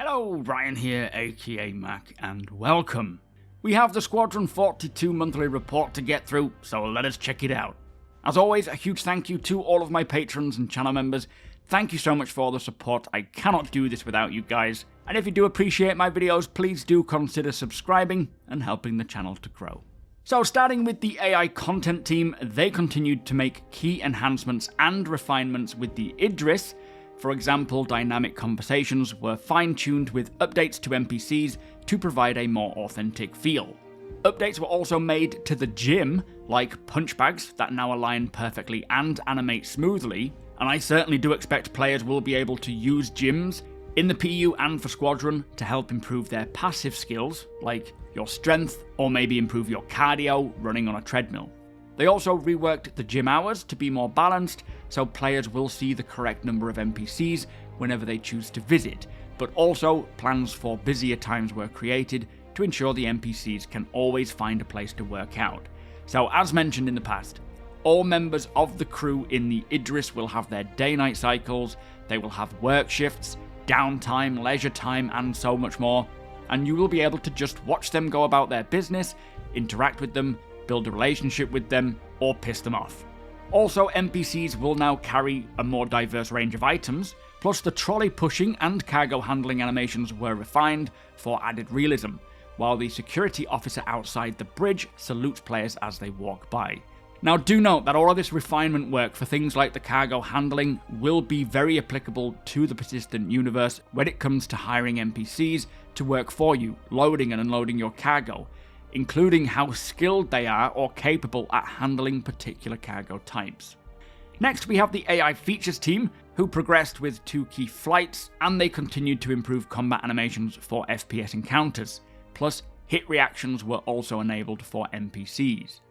Hello, Ryan here, aka Mac, and welcome. We have the Squadron 42 monthly report to get through, so let us check it out. As always, a huge thank you to all of my patrons and channel members. Thank you so much for the support. I cannot do this without you guys. And if you do appreciate my videos, please do consider subscribing and helping the channel to grow. So starting with the AI content team, they continued to make key enhancements and refinements with the Idris. For example, dynamic conversations were fine-tuned with updates to NPCs to provide a more authentic feel. Updates were also made to the gym, like punch bags that now align perfectly and animate smoothly, and I certainly do expect players will be able to use gyms in the PU and for Squadron to help improve their passive skills, like your strength, or maybe improve your cardio running on a treadmill. They also reworked the gym hours to be more balanced, so players will see the correct number of NPCs whenever they choose to visit, but also plans for busier times were created to ensure the NPCs can always find a place to work out. So as mentioned in the past, all members of the crew in the Idris will have their day-night cycles, they will have work shifts, downtime, leisure time, and so much more, and you will be able to just watch them go about their business, interact with them, build a relationship with them, or piss them off. Also, NPCs will now carry a more diverse range of items, plus the trolley pushing and cargo handling animations were refined for added realism, while the security officer outside the bridge salutes players as they walk by. Now do note that all of this refinement work for things like the cargo handling will be very applicable to the persistent universe when it comes to hiring NPCs to work for you, loading and unloading your cargo, including how skilled they are or capable at handling particular cargo types. Next we have the AI features team, who progressed with 2 key flights, and they continued to improve combat animations for FPS encounters, plus hit reactions were also enabled for NPCs.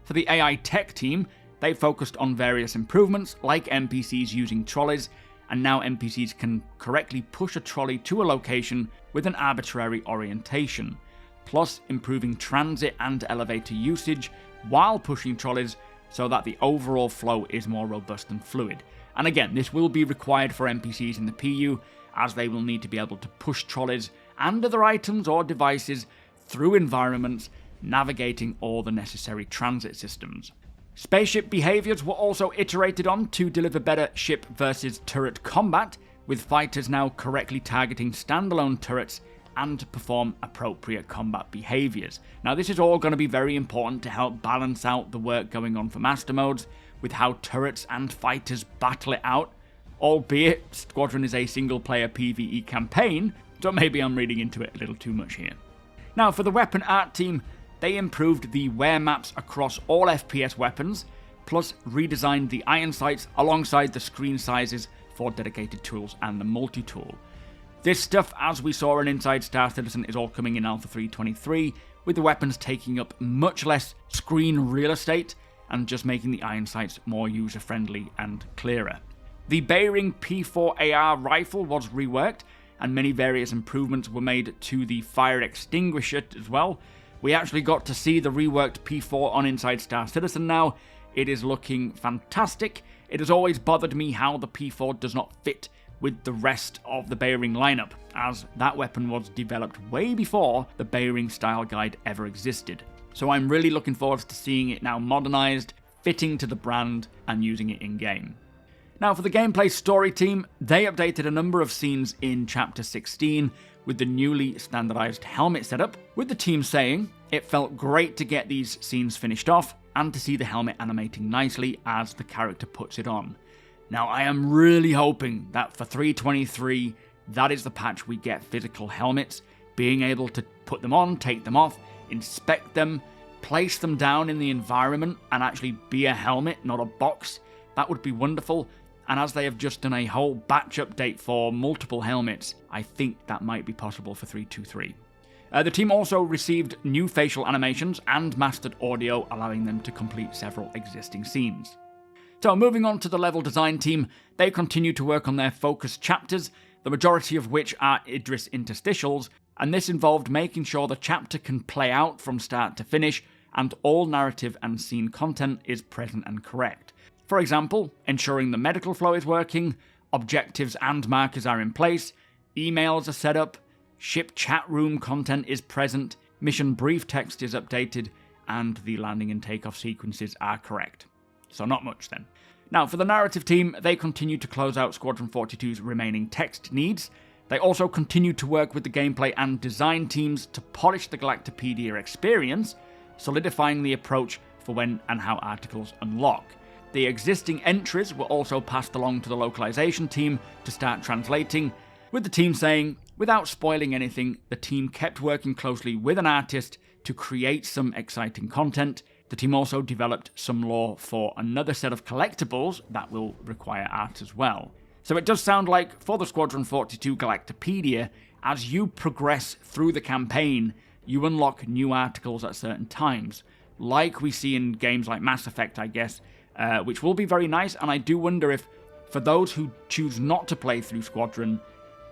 For the AI tech team, they focused on various improvements like NPCs using trolleys, and now NPCs can correctly push a trolley to a location with an arbitrary orientation, plus improving transit and elevator usage while pushing trolleys so that the overall flow is more robust and fluid. And again, this will be required for NPCs in the PU, as they will need to be able to push trolleys and other items or devices through environments, navigating all the necessary transit systems. Spaceship behaviours were also iterated on to deliver better ship versus turret combat, with fighters now correctly targeting standalone turrets and perform appropriate combat behaviours. Now this is all going to be very important to help balance out the work going on for master modes, with how turrets and fighters battle it out, albeit Squadron is a single player PvE campaign, so maybe I'm reading into it a little too much here. Now for the weapon art team, they improved the wear maps across all FPS weapons, plus redesigned the iron sights alongside the screen sizes for dedicated tools and the multi-tool. This stuff, as we saw in Inside Star Citizen, is all coming in Alpha 3.23, with the weapons taking up much less screen real estate and just making the iron sights more user-friendly and clearer. The Bayring P4 AR rifle was reworked, and many various improvements were made to the fire extinguisher as well. We actually got to see the reworked P4 on Inside Star Citizen now. It is looking fantastic. It has always bothered me how the P4 does not fit with the rest of the Bayring lineup, as that weapon was developed way before the Bayring style guide ever existed. So I'm really looking forward to seeing it now modernized, fitting to the brand, and using it in-game. Now for the gameplay story team, they updated a number of scenes in Chapter 16 with the newly standardized helmet setup, with the team saying it felt great to get these scenes finished off and to see the helmet animating nicely as the character puts it on. Now I am really hoping that for 3.23, that is the patch we get physical helmets, being able to put them on, take them off, inspect them, place them down in the environment and actually be a helmet, not a box. That would be wonderful. And as they have just done a whole batch update for multiple helmets, I think that might be possible for 3.23. The team also received new facial animations and mastered audio, allowing them to complete several existing scenes. So moving on to the level design team, they continue to work on their focus chapters, the majority of which are Idris interstitials, and this involved making sure the chapter can play out from start to finish, and all narrative and scene content is present and correct. For example, ensuring the medical flow is working, objectives and markers are in place, emails are set up, ship chat room content is present, mission brief text is updated, and the landing and takeoff sequences are correct. So not much then. Now, for the narrative team, they continue to close out Squadron 42's remaining text needs. They also continue to work with the gameplay and design teams to polish the Galactopedia experience, solidifying the approach for when and how articles unlock. The existing entries were also passed along to the localization team to start translating, with the team saying, without spoiling anything, the team kept working closely with an artist to create some exciting content. The team also developed some lore for another set of collectibles that will require art as well. So it does sound like, for the Squadron 42 Galactopedia, as you progress through the campaign, you unlock new articles at certain times, like we see in games like Mass Effect, I guess, which will be very nice, and I do wonder if, for those who choose not to play through Squadron,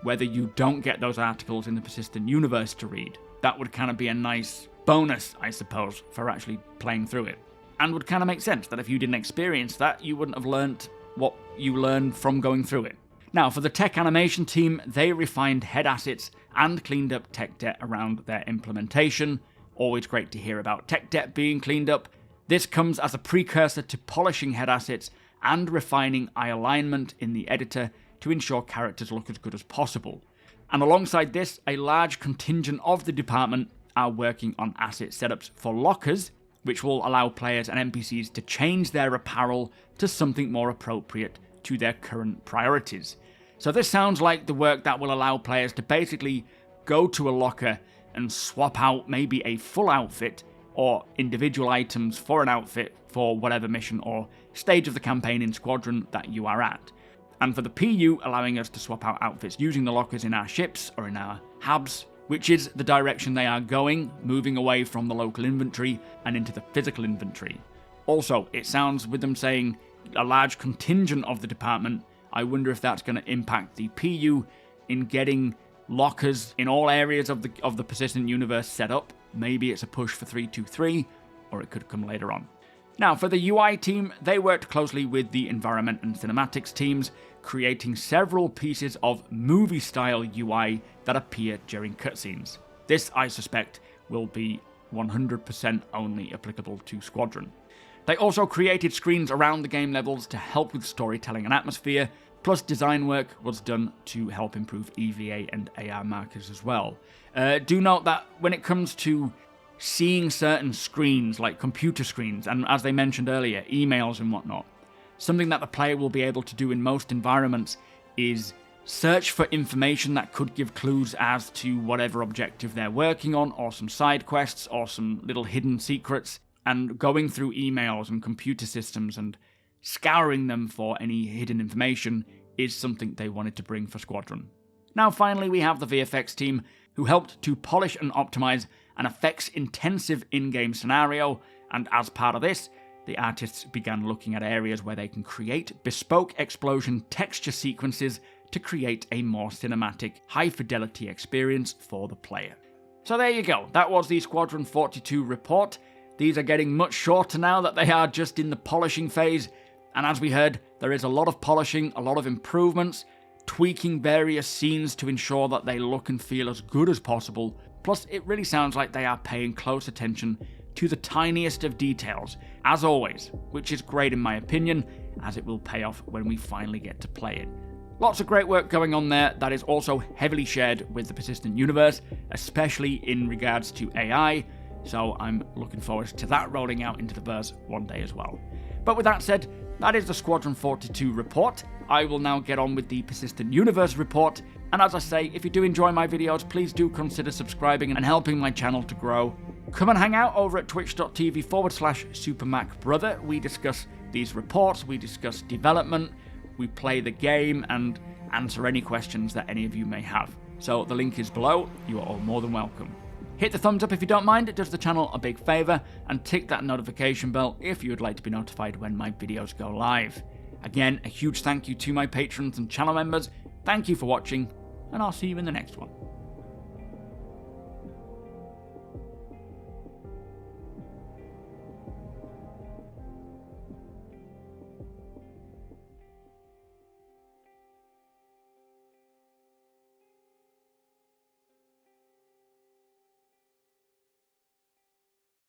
whether you don't get those articles in the persistent universe to read. That would kind of be a nice bonus, I suppose, for actually playing through it. And would kind of make sense that if you didn't experience that, you wouldn't have learnt what you learned from going through it. Now, for the tech animation team, they refined head assets and cleaned up tech debt around their implementation. Always great to hear about tech debt being cleaned up. This comes as a precursor to polishing head assets and refining eye alignment in the editor to ensure characters look as good as possible. And alongside this, a large contingent of the department are working on asset setups for lockers, which will allow players and NPCs to change their apparel to something more appropriate to their current priorities. So this sounds like the work that will allow players to basically go to a locker and swap out maybe a full outfit or individual items for an outfit for whatever mission or stage of the campaign in Squadron that you are at. And for the PU, allowing us to swap out outfits using the lockers in our ships or in our hubs, which is the direction they are going, moving away from the local inventory and into the physical inventory. Also, it sounds with them saying a large contingent of the department, I wonder if that's going to impact the PU in getting lockers in all areas of the persistent universe set up. Maybe it's a push for 323, or it could come later on. Now, for the UI team, they worked closely with the environment and cinematics teams, creating several pieces of movie-style UI that appear during cutscenes. This, I suspect, will be 100% only applicable to Squadron. They also created screens around the game levels to help with storytelling and atmosphere, plus design work was done to help improve EVA and AR markers as well. Do note that when it comes to seeing certain screens, like computer screens, and as they mentioned earlier, emails and whatnot, something that the player will be able to do in most environments is search for information that could give clues as to whatever objective they're working on, or some side quests, or some little hidden secrets, and going through emails and computer systems and scouring them for any hidden information is something they wanted to bring for Squadron. Now finally we have the VFX team, who helped to polish and optimize an effects-intensive in-game scenario, and as part of this, the artists began looking at areas where they can create bespoke explosion texture sequences to create a more cinematic, high-fidelity experience for the player. So there you go, that was the Squadron 42 report. These are getting much shorter now that they are just in the polishing phase, and as we heard, there is a lot of polishing, a lot of improvements, tweaking various scenes to ensure that they look and feel as good as possible. Plus, it really sounds like they are paying close attention to the tiniest of details, as always, which is great in my opinion, as it will pay off when we finally get to play it. Lots of great work going on there that is also heavily shared with the persistent universe, especially in regards to AI, so I'm looking forward to that rolling out into the verse one day as well. But with that said, that is the Squadron 42 report. I will now get on with the persistent universe report, and as I say, if you do enjoy my videos, please do consider subscribing and helping my channel to grow. Come and hang out over at twitch.tv/SuperMacBrother. We discuss these reports, we discuss development, we play the game, and answer any questions that any of you may have. So the link is below, you are all more than welcome. Hit the thumbs up if you don't mind, it does the channel a big favour, and tick that notification bell if you would like to be notified when my videos go live. Again, a huge thank you to my patrons and channel members, thank you for watching, and I'll see you in the next one.